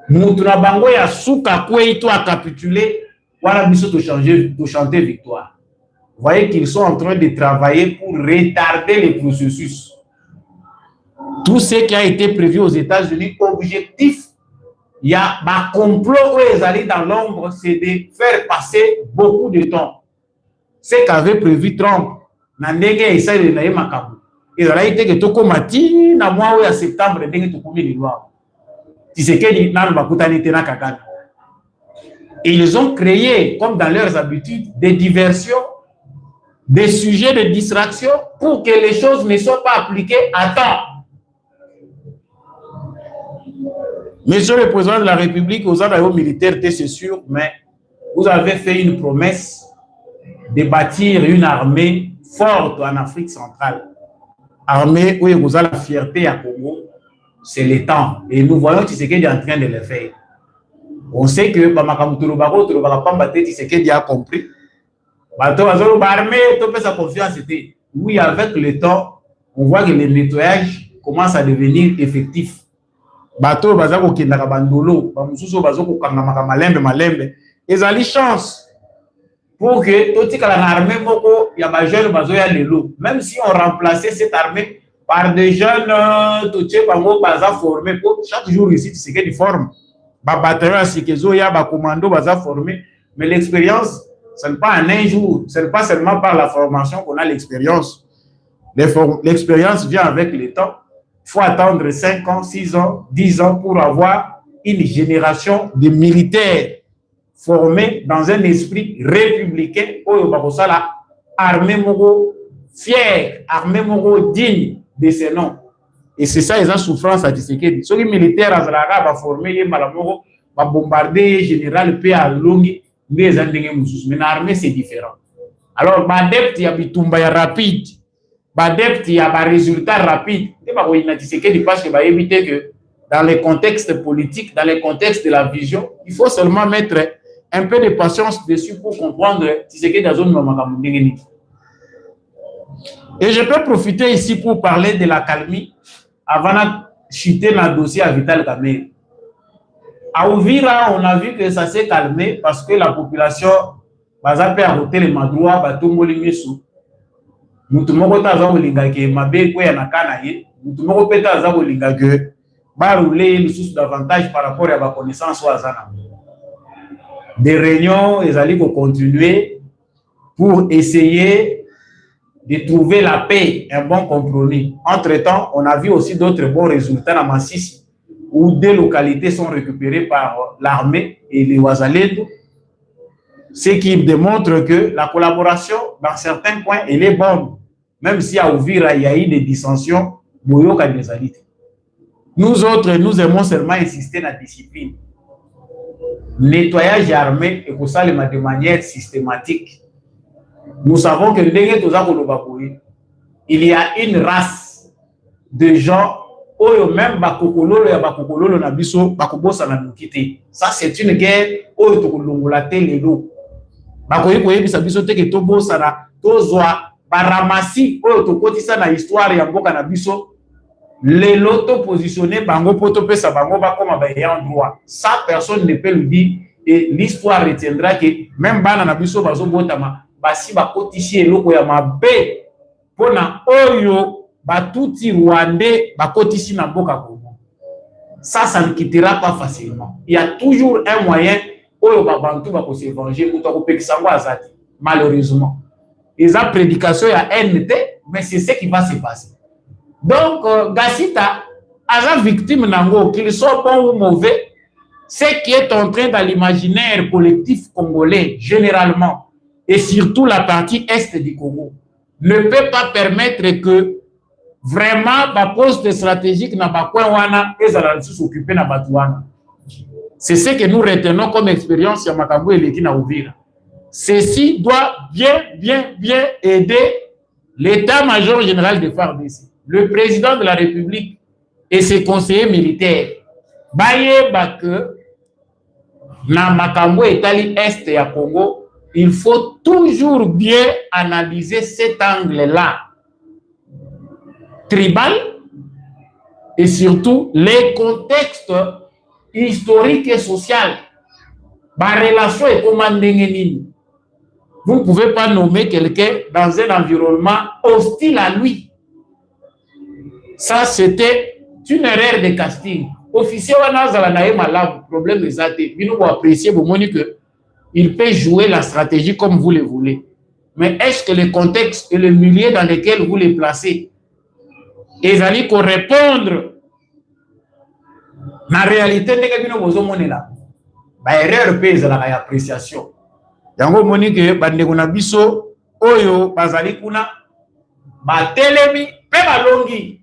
mutu na bango ya suka kwe to a capituler wala biso to chanter victoire. Vous voyez qu'ils sont en train de travailler pour retarder les processus. Tout ce qui a été prévu aux États-Unis, objectif il y a un complot où ils allaient dans l'ombre, c'est de faire passer beaucoup de temps. Ce qu'avait prévu Trump, ils allaient été que tout comme na mois ou septembre, ils ont créé, comme dans leurs habitudes, des diversions, des sujets de distraction pour que les choses ne soient pas appliquées à temps. Monsieur le Président de la République, aux armes militaires, c'est sûr, mais vous avez fait une promesse de bâtir une armée forte en Afrique centrale. Armée où vous avez la fierté à Congo, c'est le temps. Et nous voyons Tshisekedi en train de le faire. On sait que Tshisekedi a compris. Oui, avec le temps, on voit que le nettoyage commence à devenir effectif. Bato bazako kendaka bandolo bamususu bazoko kangama malembe ezali chance pour que totikala na armée moko ya ba jeune bazoya lelo, même si on remplaçait cette armée par des jeunes totie bango baza formés pour chaque jour ici c'est que des formes ba bataillon sikezo ya ba commando baza formés, mais l'expérience ce n'est pas en un jour, ce n'est pas seulement par la formation qu'on a l'expérience. L'expérience vient avec le temps. Il faut attendre 5 ans, 6 ans, 10 ans pour avoir une génération de militaires formés dans un esprit républicain, armée moro fière, armée moro digne de ces noms. Et c'est ça, ils ont souffrance à Tshisekedi. Ceux qui militaires à former, ils vont bombarder général P. à Longi, mais l'armée c'est différent. Alors, il y a des rapide. Il y a des résultats rapides. Parce que éviter que dans les contextes politiques, dans les contextes de la vision, il faut seulement mettre un peu de patience dessus pour comprendre ce qui est dans zone. Et je peux profiter ici pour parler de la calmie avant de chuter dans le dossier à Vital Kamerhe. À Uvira, on a vu que ça s'est calmé parce que la population va arrêter les madrois, va tout le mutumoko taza kolinga ke mabe ko ya nakana ye mutumoko peta aza kolinga ke ba rouler lisusu davantage par rapport à ba connaissance ou azana. Des réunions ils allaient continuer pour essayer de trouver la paix, un bon compromis. Entre-temps, on a vu aussi d'autres bons résultats dans Massissi où des localités sont récupérées par l'armée et les Ouazalendo. Ce qui démontre que la collaboration, dans certains coins, elle est bonne. Même si à Ouvira, il y a eu des dissensions, Nous autres, nous aimons seulement insister dans la discipline. Nettoyage armé et pour ça, de manière systématique. Nous savons que il y a une race de gens oyo même bakokololo ya bakokololo na biso bakobosa na mukite. Ça c'est une guerre oyo tokolongola te lelo. Bakoyi koyebisa biso te ke tobosa na tozwa baramasi oyo tokotisa na histoire ya mboka na biso. Lelo to positionner bango po to pesa bango bakoma ba ayant droit. Ça personne ne peut le dire et l'histoire retiendra que même bana na biso bazo botama basi bakotisi eloko ya mabe pona oyo batuti rwandais bakotisi na mboka Congo. Ça ne quittera pas facilement. Il y a toujours un moyen oyo babantu bako se venger ou to kopekisa ngo azati. Malheureusement, ils ont prédication ya NT, mais c'est ce qui va se passer. Donc Gassita a victime nango, qu'il soit bon ou mauvais, ce qui est en train dans l'imaginaire collectif congolais généralement et surtout la partie est du Congo ne peut pas permettre que vraiment ba poste stratégique na ba coin wana ezala s'occuper na batouana. C'est ce que nous retenons comme expérience ya makambo eleki na Uvira. Ceci doit bien aider l'état-major général de FARDC, le président de la République et ses conseillers militaires. Baye que na makambo etali est ya Congo, il faut toujours bien analyser cet angle-là, tribal, et surtout les contextes historiques et sociaux. Ma relation est comme vous ne pouvez pas nommer quelqu'un dans un environnement hostile à lui. Ça, c'était une erreur de casting. Officier wana na malabu problème des athées. Nous apprécier que il peut jouer la stratégie comme vous le voulez. Mais est-ce que le contexte et le milieu dans lequel vous les placez, ils allaient correspondre la réalité de nous vous monnaie là? Bah erreur pèse la appréciation. Yango monique bande kuna biso oyo bazali kuna ba telemi pe balongi.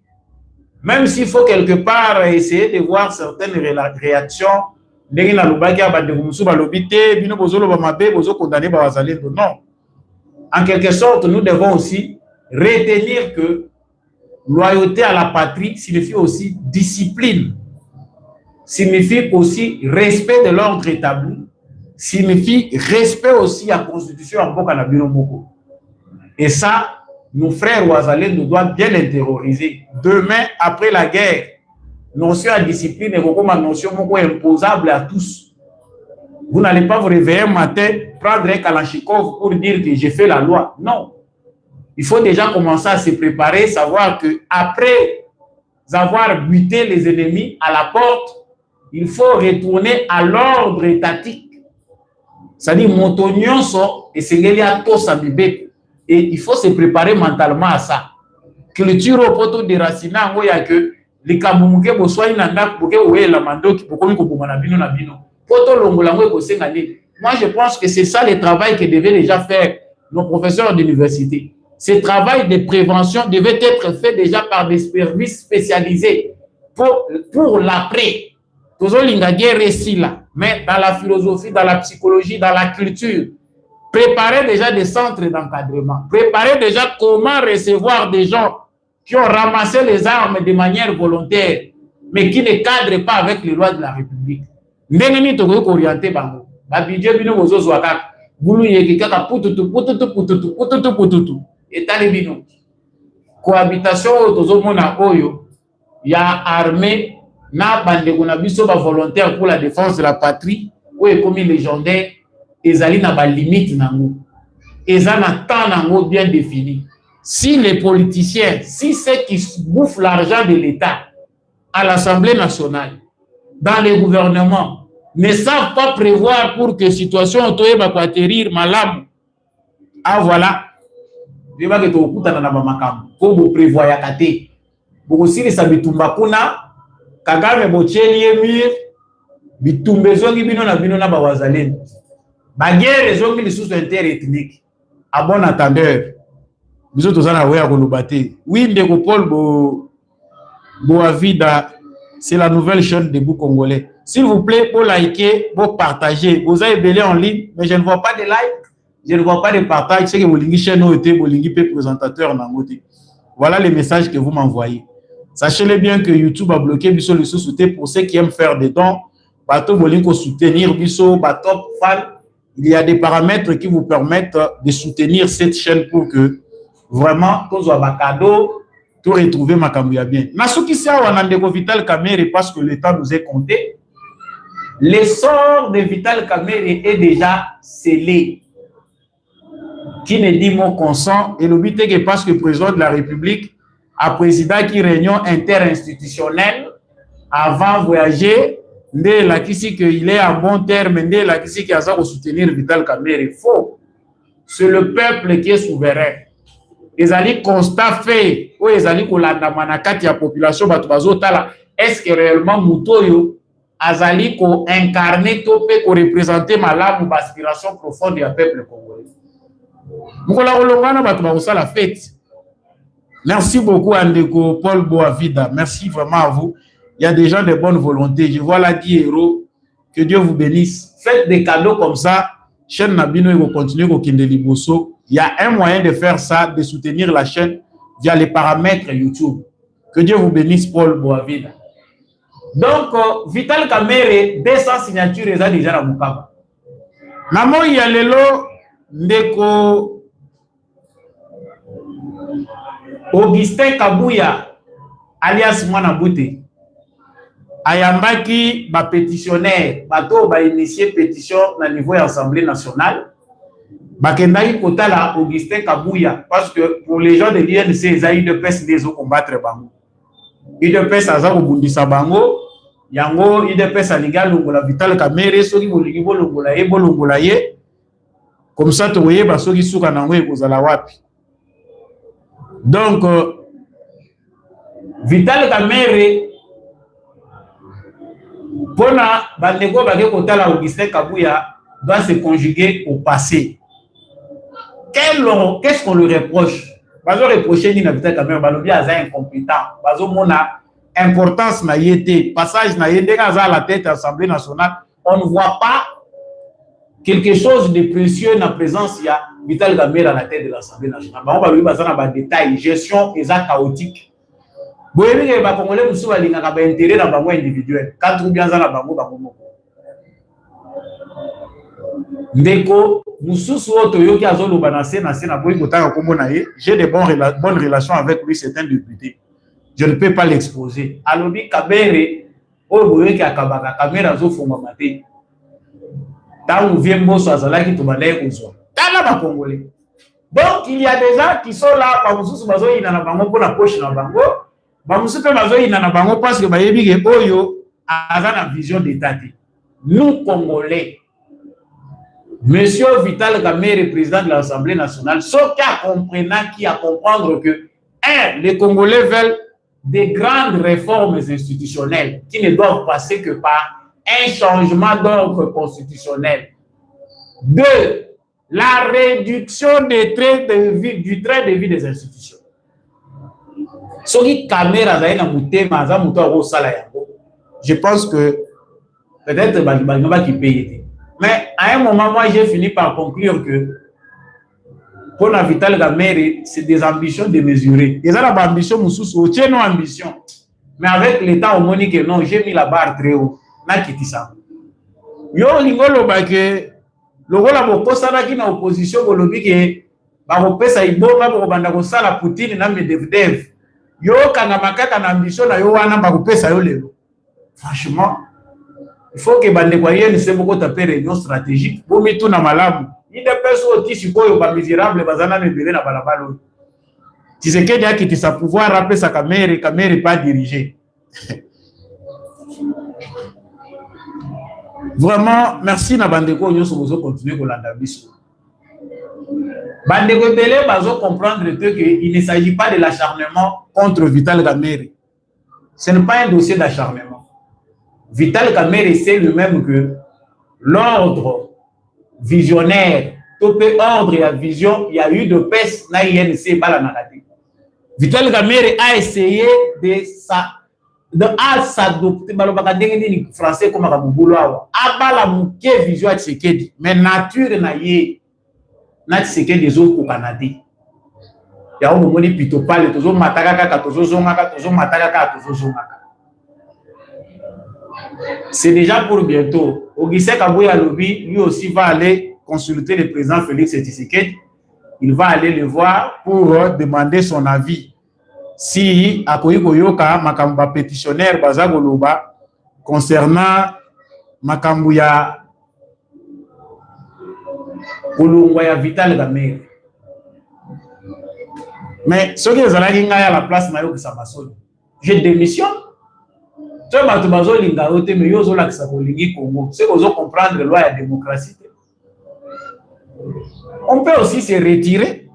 Même s'il faut quelque part essayer de voir certaines réactions, non. En quelque sorte, nous devons aussi retenir que loyauté à la patrie signifie aussi discipline, signifie aussi respect de l'ordre établi, signifie respect aussi à la Constitution en Boka Boko. Et ça, nos frères Ouazalais nous doivent bien intérioriser. Demain, après la guerre, notion à discipline est comme une notion imposable à tous. Vous n'allez pas vous réveiller un matin, prendre un Kalachnikov pour dire que j'ai fait la loi. Non. Il faut déjà commencer à se préparer, savoir que après avoir buté les ennemis à la porte, il faut retourner à l'ordre étatique. C'est-à-dire, montonion so et c'est à tous à bébé. Et il faut se préparer mentalement à ça. Culture au poteau de racines, il y a que les Kamouké, Bossoy, Nanda, Bouké, Oué, la Mando, qui peut Nabino, Nabino. Poto Longolango, moi, je pense que c'est ça le travail que devaient déjà faire nos professeurs d'université. Ce travail de prévention devait être fait déjà par des services spécialisés pour l'après. Mais dans la philosophie, dans la psychologie, dans la culture, préparer déjà des centres d'encadrement, préparer déjà comment recevoir des gens qui ont ramassé les armes de manière volontaire, mais qui ne cadrent pas avec les lois de la République. Ndengeni to ko orienter bango. Ba budget bino bozo zwaka. Bulu yeki kaka pututu. Etale bino. Cohabitation tozo mona oyo ya armée na bande kuna biso ba volontaire pour la défense de la patrie ou comme légendaire. Ezali na ba limite nango. Ezali na temps nango bien défini. Si les politiciens, si ceux qui bouffent l'argent de l'État à l'Assemblée nationale, dans les gouvernements, ne savent pas prévoir pour que la situation va atterrir malam. Ah voilà. Je vais vous dire que vous prévoyez à côté. Vous aussi, les habitumba kuna, Kagame Bocheli Emir, bitumbe zongi bino na bawazaleni. Baguerre zongi les sous-interethniques. À bon entendeur. Biso tozana weya kolobate. Oui, ndeko Paul Boavida c'est la nouvelle chaîne Debout Congolais. S'il vous plaît, pour liker, pour partager. Vous avez belé en ligne, mais je ne vois pas de like, je ne vois pas de partage. C'est que vous avez chaîne OT, vous avez présentateur dans côté. Voilà les messages que vous m'envoyez. Sachez-le bien que YouTube a bloqué Bisso le sous-souté pour ceux qui aiment faire des dons. Bateau Bolinko soutenir Bisso, Batop Fan. Il y a des paramètres qui vous permettent de soutenir cette chaîne pour que vraiment, tout soit cadeau, tout retrouver ma cambia bien. Nasuki Sawa Nandeko Vital Kamere, parce que le temps nous est compté. L'essor de Vital Kamere est déjà scellé. Qui ne dit mot consent, et le but est que parce que le président de la République a président qui réunion interinstitutionnelle avant de voyager, il est à bon terme, il a soutenir Vital Kamere. Faux. C'est le peuple qui est souverain. Les alliés constat fait, ou les alliés qui la population, est-ce que réellement Moutoyo azali ko incarner topé ko représenter malamu aspiration profonde du peuple congolais. La fête. Merci beaucoup Andeko Paul Boavida. Merci vraiment à vous. Il y a des gens de bonne volonté. Je vois là 10 euros. Que Dieu vous bénisse. Faites des cadeaux comme ça. Chaîne Nabino va continuer au Kindeli Bosso. Il y a un moyen de faire ça, de soutenir la chaîne via les paramètres YouTube. Que Dieu vous bénisse, Paul Boavida. Donc, Vital Kamere, 200 signatures, ils ont déjà la Mukaba. Namo Yalelo, Ndeko Augustin Kabouya, alias Mwanabouté. Ayambaki, ba pétitionnaire, bato ba initié pétition na niveau de l'Assemblée nationale. Bakendaki kotala Augustin Kabouya, parce que pour les gens de l'INC, ils ont eu de peste des eaux combattre bango. Il de peste à Zako Bundisa bango, yango, il de peste à Liga Longola Vital Kamere, soki boligibo Longola ye, bolongola ye. Comme ça, tu voyez, soki souka nango e kozala wapi. Donc, Vital Kamere, Pona bandeko bake kotala Augustin Kabouya doit se conjuguer au passé. Qu'est-ce qu'on lui reproche? Bazo reprocher ni na Vital Kamere balobi aza incompétent. Bazo mona importance na yete, passage na yete à la tête de l'Assemblée nationale, on ne voit pas quelque chose de précieux na présence il y a Vital Kamere à la tête de l'Assemblée nationale. On va lui baza na ba détail, gestion est chaotique. Boyebi ke ba Congolais musu balingaka ba intérêt na bango individuel. Quand tout bien za na bango moko. Ndeko mususu oto yoki azoloba na sena boyi kotaka kombo na ye, j'ai de bonnes relations avec lui, c'est un député. Je ne peux pas l'exposer. Alobi Kabere oyo boyoki akabaka Kamere azofunga mate. Tangu vie mboso azalaki to balaye kozwa. Tala ba Congolais. Donc il y a des gens qui sont là ba mususu bazoyina na bango pour la poche na bango. Parce que Oyo a une vision d'État. Nous, Congolais, Monsieur Vital Kamere, président de l'Assemblée nationale, ce qui a comprendre que, les Congolais veulent des grandes réformes institutionnelles qui ne doivent passer que par un changement d'ordre constitutionnel. 2. La réduction du train de vie des institutions. Je pense que peut-être qui paye. Mais à un moment, moi, j'ai fini par conclure que pour la Vital Kamere, c'est des ambitions démesurées. Ils ont l'ambition, nos ambitions. Mais avec l'État, on dit que non, j'ai mis la barre très haut. Yo, l'ingolo, le rôle à mon poste qui na opposition, que Baropesa Iboma, Banda la Poutine, na Medvedev. Yo kanamaka na ambition na yo wana bakupesa yo lelo. Franchement, il faut que bande kwaye se beaucoup taper réunion stratégique pour mitu na malabu. Il dépêche au tissu koyo ba misérable bazana mebele na balabalo. Tshisekedi akiti sa pouvoir rappeler sa Kamere pas diriger. Vraiment, merci na bande ko nyoso bozo continuer ko landa biso. Bande Kotele bazo comprendre qu'il ne s'agit pas de l'acharnement contre Vital Kamere. Ce n'est pas un dossier d'acharnement. Vital Kamere sait lui-même que l'ordre visionnaire, topé ordre et vision, il y a eu de peste na INC Balanakati. Vital Kamere a essayé s'adopter balobaka ndenge ni français comme akabubulu awa abala muke vision ya Tshisekedi mais nature na ye na Tshisekedi ezokoka te ya omoni pito pale tozomataka kaka tozozongaka c'est déjà pour bientôt. Augustin Kabuya Lobi lui aussi va aller consulter le président Félix Tshisekedi. Il va aller le voir pour demander son avis si akoyi koyoka makambo pétitionnaire baza koloba concernant makambo ya kolongwa ya Vital Kamerhe. Mais ce qui ezalaki ngai à la place na yo Kisambasoni, je démissionne. Tu vas te bazo linga ote mais yo zo la Kisabolingi Congo. C'est qu'on doit comprendre la loi de la démocratie. On peut aussi se retirer.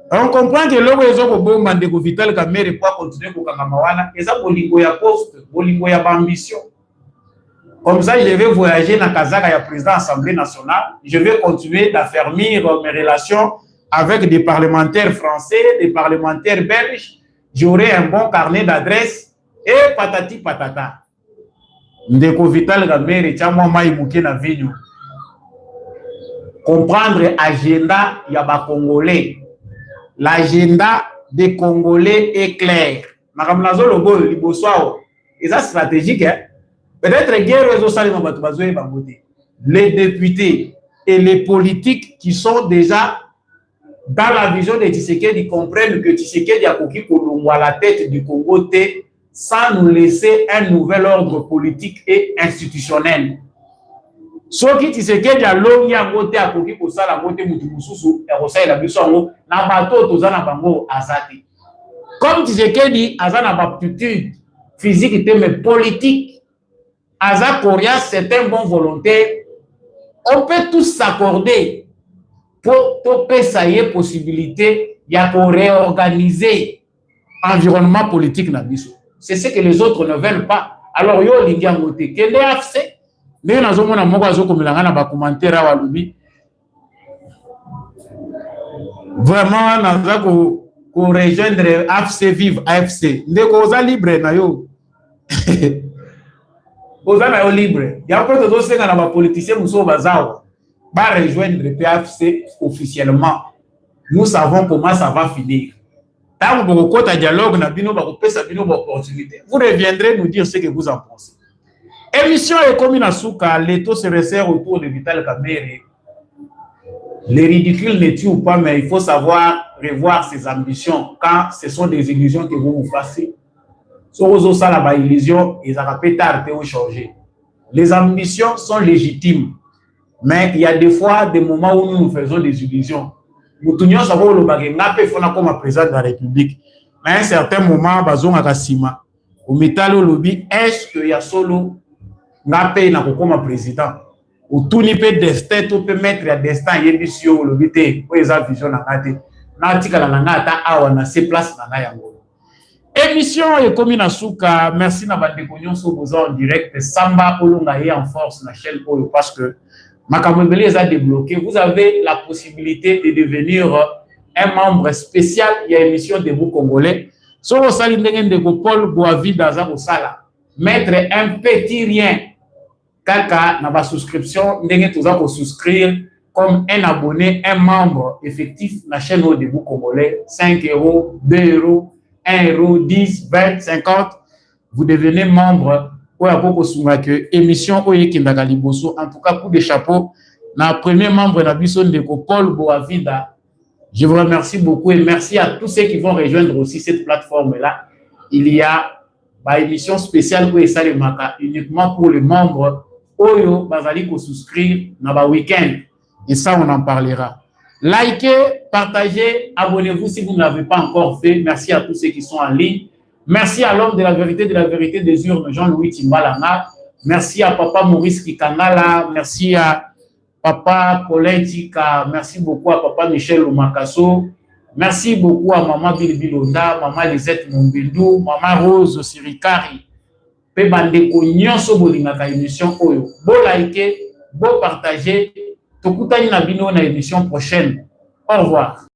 On comprend que l'homme est au bon de Vital Kamerhe pour continuer pour Kangamawana. Et ça, bolingo ya poste, bolingo ya ambition. Comme ça, je vais voyager dans Kazaka, ya président de l'Assemblée nationale. Je vais continuer d'affermir mes relations avec des parlementaires français, des parlementaires belges. J'aurai un bon carnet d'adresses et patati patata. Ndeko Vital Kamerhe, tiens-moi maïmouké na vigno. Comprendre l'agenda yaba Congolais. L'agenda des Congolais est clair. Et ça stratégique. Hein? Peut-être les députés et les politiques qui sont déjà dans la vision de Tshisekedi comprennent que Tshisekedi a coquille pour à la tête du Congo sans nous laisser un nouvel ordre politique et institutionnel. Ce qui Tshisekedi a longi à côté à côté pour ça la côté mutususu et rosa la biso na bato tozana bango azati. Comme Tshisekedi azana aptitude physique mais politique, aza Korea c'est un bon volontaire. On peut tous s'accorder pour topé ça y est possibilité y a pour réorganiser environnement politique na biso. C'est ce que les autres ne veulent pas. Alors yo lingi ngote que les AFC mais nous avons un commentaire à Walubi. Vraiment, nous avons rejoindre AFC Vive AFC. Nous sommes libres. Nous sommes libres. Il y a pas de choses que les politiciens nous sommes rejoindre le AFC officiellement. Nous savons comment ça va finir. Tant que vous avez un dialogue, vous reviendrez nous dire ce que vous en pensez. Émission Ekomi Nasuka, l'étau se resserre autour de Vital Kamerhe. Les ridicules ne tuent pas, mais il faut savoir revoir ses ambitions quand ce sont des illusions que vous vous passez. Si vous avez la illusion, ils ont tard de changer. Les ambitions sont légitimes, mais il y a des fois des moments où nous nous faisons des illusions. Nous tenions à savoir le bagage, comme président de la République. Mais à un certain moment, bazon akasima. Au métal au lobby, est-ce qu'il y a solo n'a pas na comme président ou tout ni peut destin tout peut mettre à destin yebisio lobité pour esa vision na ngate na tikala na ngata awa na se place na yango émission Ekomi Nasuka. Merci na bandeko nyonso boza en direct samba olonga ye en force na chaîne oyo parce que makamobeli eza débloqué. Vous avez la possibilité de devenir un membre spécial il y a émission de vous Congolais so vous sali ndenge ndeko Paul Boavida za sala mettre un petit rien kaka na ba souscription ndenge toza ko souscrire comme un abonné, un membre effectif na chaîne de vous Congolais. 5 €, 2 €, 1 €, 10, 20, 50. Vous devenez membre pour la que émission Oyekindaka Liboso. En tout cas, coup de chapeau, na premier membre de Bison de Paul Boavida. Je vous remercie beaucoup et merci à tous ceux qui vont rejoindre aussi cette plateforme-là. Il y a une émission spéciale pour les Maka uniquement pour les membres Oyo Bazali ko souscrire dans le week-end. Et ça, on en parlera. Likez, partagez, abonnez-vous si vous ne l'avez pas encore fait. Merci à tous ceux qui sont en ligne. Merci à l'homme de la vérité des urnes, Jean-Louis Timbalanga. Merci à Papa Maurice Kikangala. Merci à Papa Colin Tika. Merci beaucoup à Papa Michel Omakaso. Merci beaucoup à Maman Bilbilonda, Maman Lisette Mombindou, Maman Rose Sirikari. Pe bandeko nyonso bolingaka émission oyo. Bo liker, bo partager. Tokutani na bino na émission prochaine. Au revoir.